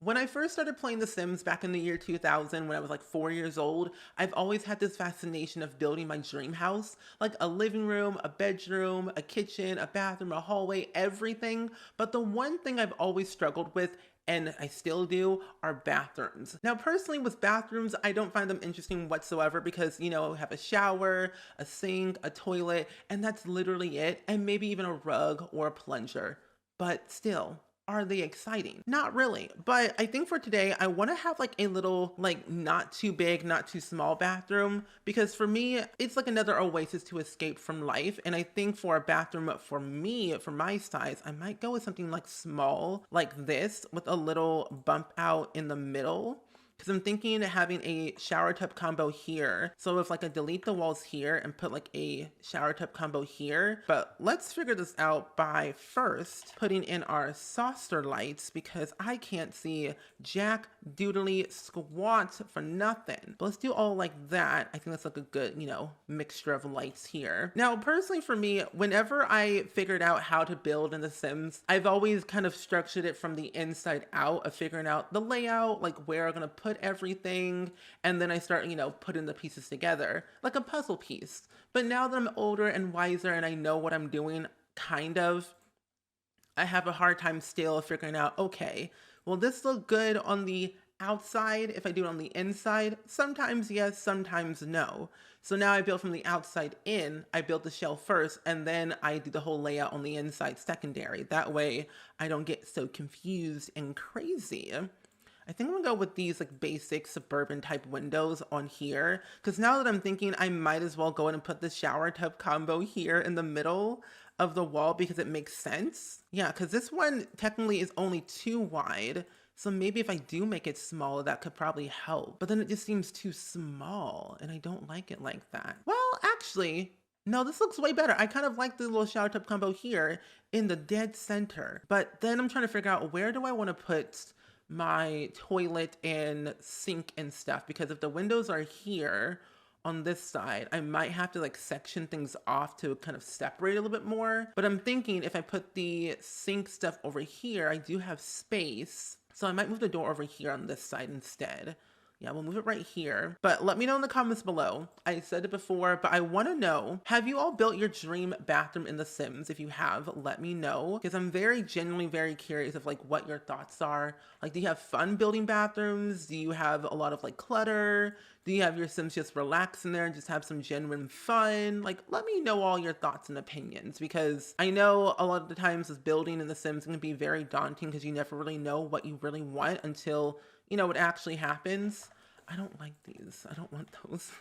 When I first started playing The Sims back in the year 2000, when I was like 4 years old, I've always had this fascination of building my dream house, like a living room, a bedroom, a kitchen, a bathroom, a hallway, everything. But the one thing I've always struggled with, and I still do, are bathrooms. Now, personally, with bathrooms, I don't find them interesting whatsoever because, have a shower, a sink, a toilet, and that's literally it, and maybe even a rug or a plunger. But still, are they exciting? Not really. But I think for today, I want to have like a little, like not too big, not too small bathroom because for me, it's like another oasis to escape from life. And I think for a bathroom for me, for my size, I might go with something like small, like this, with a little bump out in the middle. Because I'm thinking of having a shower tub combo here. So if like I delete the walls here and put like a shower tub combo here. But let's figure this out by first putting in our saucer lights because I can't see jack doodly squat for nothing. But let's do all like that. I think that's like a good, mixture of lights here. Now, personally for me, whenever I figured out how to build in The Sims, I've always kind of structured it from the inside out of figuring out the layout, like where I'm gonna put everything, and then I start, putting the pieces together like a puzzle piece. But now that I'm older and wiser and I know what I'm doing, kind of, I have a hard time still figuring out, okay, will this look good on the outside if I do it on the inside? Sometimes yes, sometimes no. So now I build from the outside in, I build the shell first, and then I do the whole layout on the inside secondary. That way I don't get so confused and crazy. I think I'm gonna go with these like basic suburban type windows on here. Cause now that I'm thinking I might as well go in and put the shower tub combo here in the middle of the wall because it makes sense. Yeah, cause this one technically is only 2 wide. So maybe if I do make it smaller, that could probably help. But then it just seems too small and I don't like it like that. Well, actually, no, this looks way better. I kind of like the little shower tub combo here in the dead center. But then I'm trying to figure out where do I want to put my toilet and sink and stuff, because if the windows are here on this side, I might have to like section things off to kind of separate a little bit more. But I'm thinking if I put the sink stuff over here, I do have space. So I might move the door over here on this side instead. Yeah, we'll move it right here. But let me know in the comments below. I said it before, but I want to know, have you all built your dream bathroom in The Sims? If you have, let me know. Because I'm genuinely very curious of like what your thoughts are. Like, do you have fun building bathrooms? Do you have a lot of like clutter? Do you have your Sims just relax in there and just have some genuine fun? Like, let me know all your thoughts and opinions, because I know a lot of the times this building in The Sims can be very daunting because you never really know what you really want until it actually happens. I don't like these. I don't want those.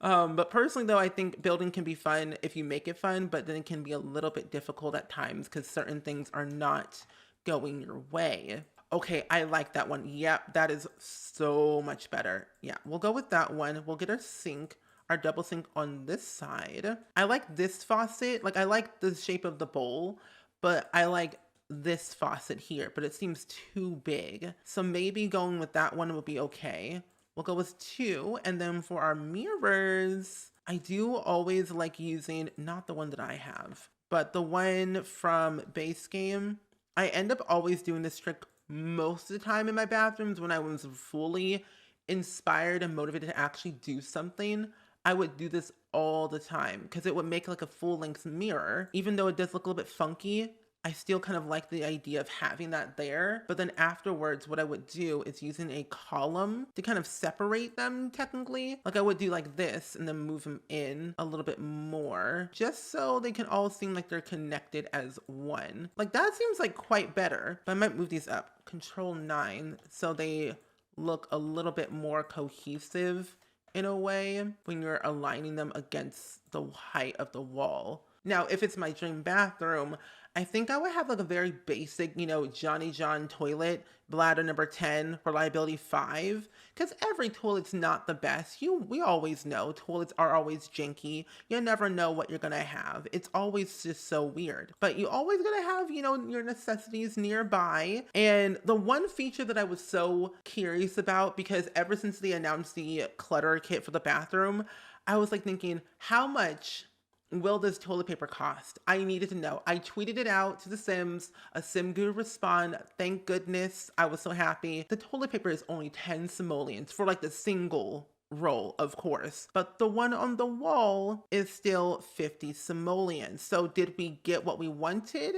But personally, though, I think building can be fun if you make it fun, but then it can be a little bit difficult at times because certain things are not going your way. Okay, I like that one. Yep, that is so much better. Yeah, we'll go with that one. We'll get our sink, our double sink on this side. I like this faucet. Like, I like the shape of the bowl, but I like this faucet here, but it seems too big. So maybe going with that one will be okay. We'll go with 2. And then for our mirrors, I do always like using, not the one that I have, but the one from base game. I end up always doing this trick most of the time in my bathrooms when I was fully inspired and motivated to actually do something. I would do this all the time because it would make like a full-length mirror. Even though it does look a little bit funky, I still kind of like the idea of having that there. But then afterwards, what I would do is using a column to kind of separate them technically. Like I would do like this and then move them in a little bit more just so they can all seem like they're connected as one. Like that seems like quite better, but I might move these up. Control 9 so they look a little bit more cohesive in a way when you're aligning them against the height of the wall. Now, if it's my dream bathroom, I think I would have like a very basic, Johnny John toilet, bladder number 10, reliability 5, because every toilet's not the best. We always know toilets are always janky. You never know what you're gonna have. It's always just so weird. But you always gonna have, your necessities nearby. And the one feature that I was so curious about, because ever since they announced the clutter kit for the bathroom, I was like thinking, how much will this toilet paper cost? I needed to know. I tweeted it out to the Sims. A Sim guru respond. Thank goodness. I was so happy. The toilet paper is only 10 simoleons for like the single roll, of course. But the one on the wall is still 50 simoleons. So did we get what we wanted?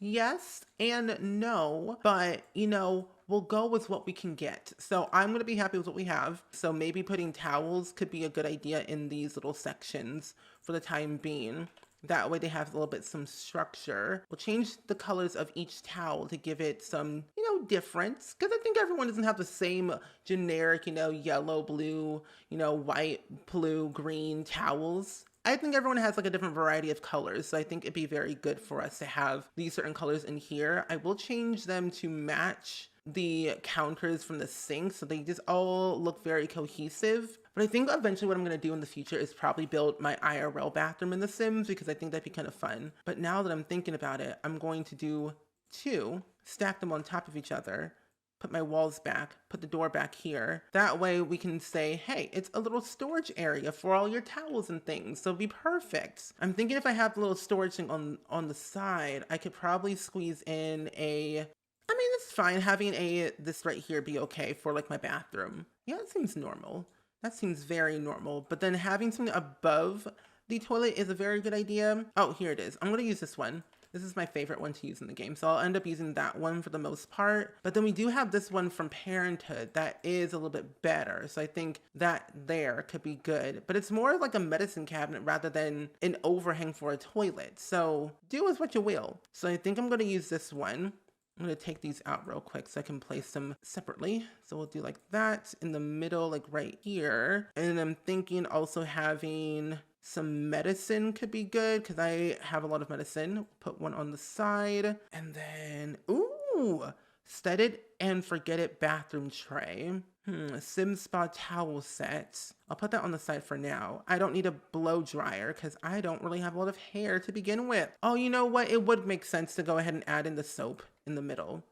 Yes and no, but we'll go with what we can get. So I'm going to be happy with what we have. So maybe putting towels could be a good idea in these little sections for the time being. That way they have a little bit some structure. We'll change the colors of each towel to give it some, difference. Because I think everyone doesn't have the same generic, yellow, blue, white, blue, green towels. I think everyone has like a different variety of colors. So I think it'd be very good for us to have these certain colors in here. I will change them to match the counters from the sink so they just all look very cohesive. But I think eventually what I'm going to do in the future is probably build my IRL bathroom in The Sims because I think that'd be kind of fun. But now that I'm thinking about it, I'm going to do 2, stack them on top of each other, put my walls back, put the door back here. That way we can say, hey, it's a little storage area for all your towels and things. So it'll be perfect. I'm thinking if I have a little storage thing on the side, I could probably squeeze in it's fine having this right here be okay for like my bathroom. Yeah, it seems normal. That seems very normal. But then having something above the toilet is a very good idea. Oh, here it is. I'm going to use this one. This is my favorite one to use in the game. So I'll end up using that one for the most part. But then we do have this one from Parenthood that is a little bit better. So I think that there could be good. But it's more like a medicine cabinet rather than an overhang for a toilet. So do with what you will. So I think I'm going to use this one. I'm going to take these out real quick so I can place them separately. So we'll do like that in the middle, like right here. And I'm thinking also having some medicine could be good because I have a lot of medicine. Put one on the side. And then, ooh, set it and forget it bathroom tray. Sim Spa towel set. I'll put that on the side for now. I don't need a blow dryer because I don't really have a lot of hair to begin with. Oh, you know what? It would make sense to go ahead and add in the soap in the middle.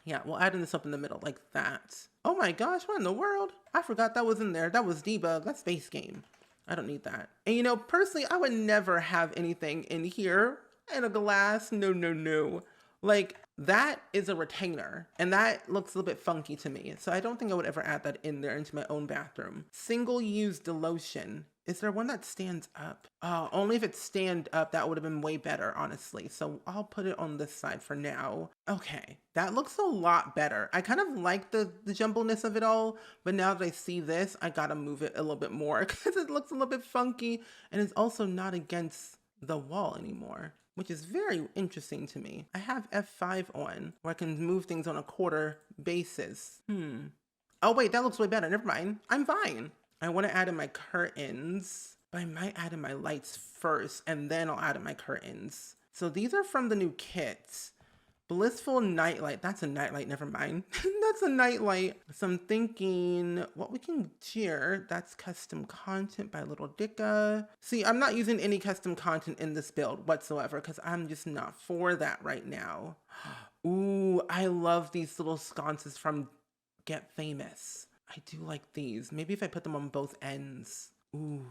Yeah, we'll add in the soap in the middle like that. Oh my gosh, what in the world? I forgot that was in there. That was debug. That's base game. I don't need that. And personally, I would never have anything in here in a glass. No, no, no. Like, that is a retainer, and that looks a little bit funky to me. So I don't think I would ever add that in there into my own bathroom. Single-use lotion. Is there one that stands up? Oh, only if it stand up, that would have been way better, honestly. So I'll put it on this side for now. Okay, that looks a lot better. I kind of like the jumbleness of it all, but now that I see this, I gotta move it a little bit more because it looks a little bit funky, and it's also not against the wall anymore, which is very interesting to me. I have F5 on, where I can move things on a quarter basis. Oh wait, that looks way better. Never mind. I'm fine. I want to add in my curtains, but I might add in my lights first, and then I'll add in my curtains. So these are from the new kits. Blissful nightlight. That's a nightlight. Never mind. That's a nightlight. So I'm thinking what we can do. That's custom content by Little Dicka. See, I'm not using any custom content in this build whatsoever because I'm just not for that right now. Ooh, I love these little sconces from Get Famous. I do like these. Maybe if I put them on both ends. Ooh,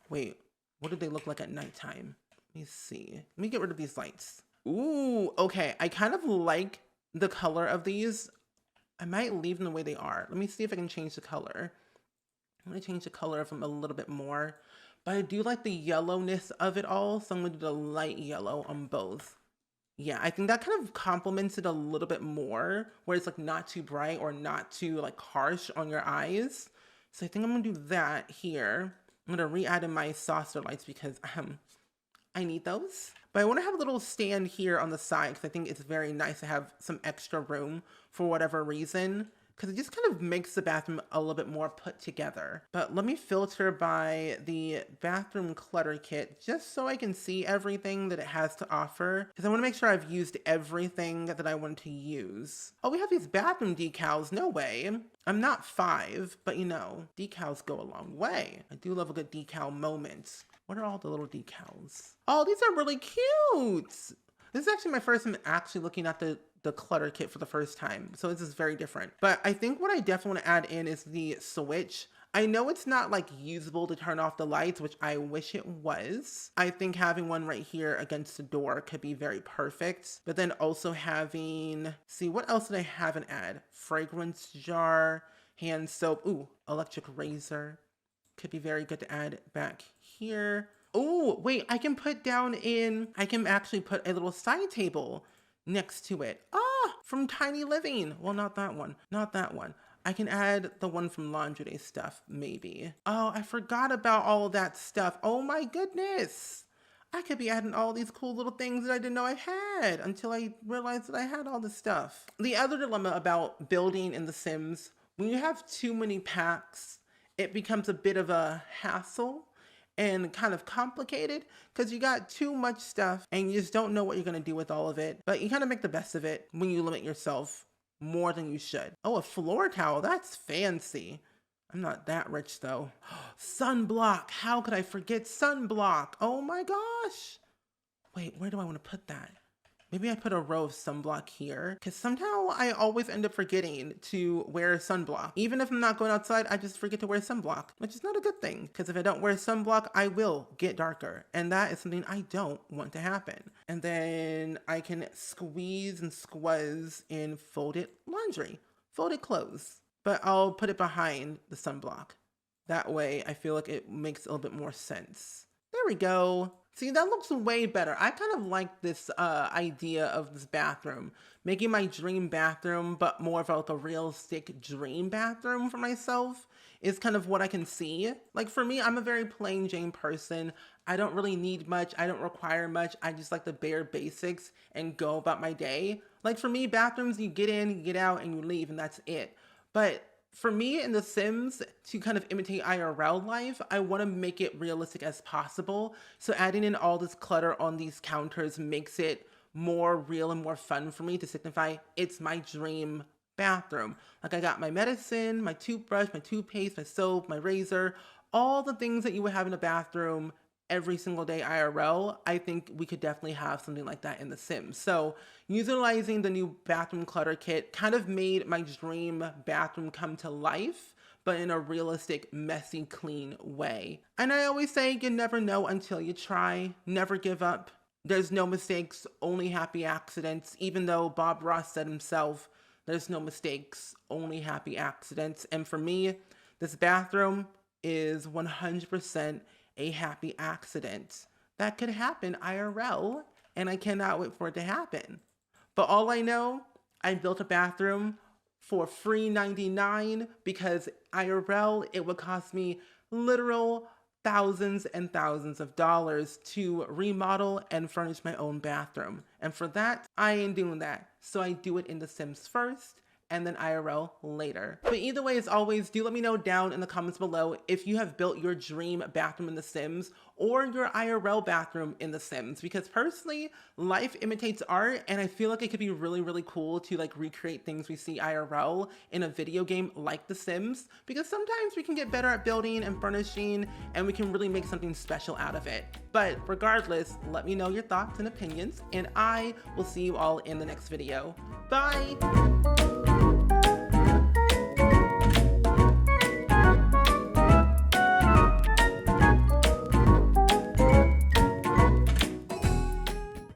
wait. What do they look like at nighttime? Let me see. Let me get rid of these lights. Ooh, okay. I kind of like the color of these. I might leave them the way they are. Let me see if I can change the color. I'm going to change the color of them a little bit more. But I do like the yellowness of it all. So I'm going to do the light yellow on both. Yeah, I think that kind of complements it a little bit more. Where it's like not too bright or not too like harsh on your eyes. So I think I'm going to do that here. I'm going to re-add in my saucer lights because I need those. But I want to have a little stand here on the side because I think it's very nice to have some extra room for whatever reason. Because it just kind of makes the bathroom a little bit more put together. But let me filter by the bathroom clutter kit just so I can see everything that it has to offer. Because I want to make sure I've used everything that I want to use. Oh, we have these bathroom decals. No way. I'm not 5, but decals go a long way. I do love a good decal moment. What are all the little decals? Oh, these are really cute. This is actually my first time actually looking at the clutter kit for the first time. So this is very different. But I think what I definitely want to add in is the switch. I know it's not like usable to turn off the lights, which I wish it was. I think having one right here against the door could be very perfect. But then also having, see, what else did I have an ad? Fragrance jar, hand soap, ooh, electric razor. Could be very good to add back here. Oh, wait, I can actually put a little side table next to it. Ah, from Tiny Living. Well, not that one, not that one. I can add the one from Laundry Day stuff, maybe. Oh, I forgot about all that stuff. Oh my goodness. I could be adding all these cool little things that I didn't know I had until I realized that I had all this stuff. The other dilemma about building in The Sims, when you have too many packs, it becomes a bit of a hassle and kind of complicated because you got too much stuff and you just don't know what you're going to do with all of it. But you kind of make the best of it when you limit yourself more than you should. Oh, a floor towel. That's fancy. I'm not that rich though. Sunblock. How could I forget sunblock? Oh my gosh. Wait, where do I want to put that? Maybe I put a row of sunblock here because somehow I always end up forgetting to wear sunblock. Even if I'm not going outside, I just forget to wear sunblock, which is not a good thing because if I don't wear sunblock, I will get darker. And that is something I don't want to happen. And then I can squeeze and squeeze in folded laundry, folded clothes, but I'll put it behind the sunblock. That way I feel like it makes a little bit more sense. There we go. See, that looks way better. I kind of like this idea of this bathroom, making my dream bathroom, but more of like a realistic dream bathroom for myself is kind of what I can see. Like for me, I'm a very plain Jane person. I don't really need much. I don't require much. I just like the bare basics and go about my day. Like for me, bathrooms, you get in, you get out, and you leave, and that's it. But for me in The Sims, to kind of imitate IRL life, I want to make it realistic as possible. So adding in all this clutter on these counters makes it more real and more fun for me to signify it's my dream bathroom. Like I got my medicine, my toothbrush, my toothpaste, my soap, my razor, all the things that you would have in a bathroom every single day IRL. I think we could definitely have something like that in The Sims. So utilizing the new bathroom clutter kit kind of made my dream bathroom come to life, but in a realistic, messy, clean way. And I always say you never know until you try. Never give up. There's no mistakes, only happy accidents. Even though Bob Ross said himself, there's no mistakes, only happy accidents. And for me, this bathroom is 100% a happy accident that could happen IRL, and I cannot wait for it to happen. But all I know, I built a bathroom for free $99 because IRL, it would cost me literal thousands and thousands of dollars to remodel and furnish my own bathroom. And for that, I ain't doing that. So I do it in The Sims first, and then IRL later. But either way, as always, do let me know down in the comments below if you have built your dream bathroom in The Sims or your IRL bathroom in The Sims, because personally, life imitates art, and I feel like it could be really, really cool to like recreate things we see IRL in a video game like The Sims, because sometimes we can get better at building and furnishing, and we can really make something special out of it. But regardless, let me know your thoughts and opinions, and I will see you all in the next video. Bye!